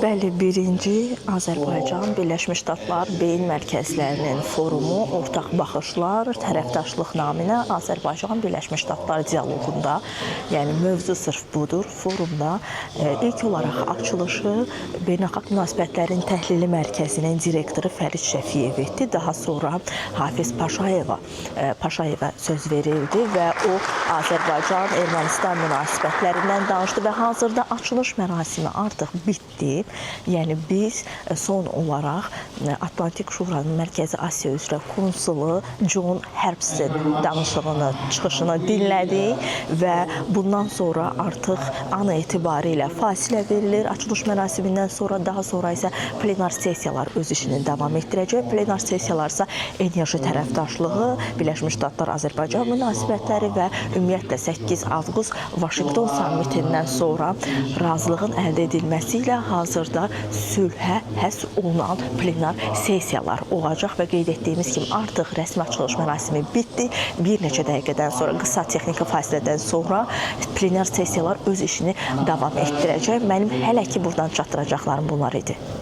Bəli, birinci Azərbaycan Birləşmiş Ştatlar Beyin Mərkəzlərinin forumu ortaq baxışlar, tərəfdaşlıq naminə Azərbaycan Birləşmiş Ştatlar dialoqunda, yəni mövzu sırf budur, forumda ilk olaraq açılışı Beynəlxalq Münasibətlərin Təhlili Mərkəzinin direktoru Fərid Şəfiyev etdi. Daha sonra Hafiz Paşayevə söz verildi və o Azərbaycan-Ermənistan münasibətlərindən danışdı və hazırda açılış mərasimi artıq bitdi. Yəni biz son olaraq Atlantik Şuranın Mərkəzi Asiya üzrə konsulu John Herbstin danışığını, çıxışını dinlədik və bundan sonra artıq an etibarilə fasilə verilir. Açılış mərasimindən sonra, daha sonra isə plenar sessiyalar öz işini davam etdirəcək. Plenar sessiyalar isə enerji tərəfdaşlığı, Birləşmiş Ştatlar Azərbaycan münasibətləri və ümumiyyətlə 8 avqust Vaşinqton sammitindən sonra razılığın əldə edilməsi ilə hazırda sülhə həsr olunan plenar sessiyalar olacaq və qeyd etdiyimiz kimi artıq rəsmi açılış mərasimi bitdi. Bir neçə dəqiqədən sonra, qısa texniki fasilədən sonra plenar sessiyalar öz işini davam etdirəcək. Mənim hələ ki buradan çatdıracaqlarım bunlar idi.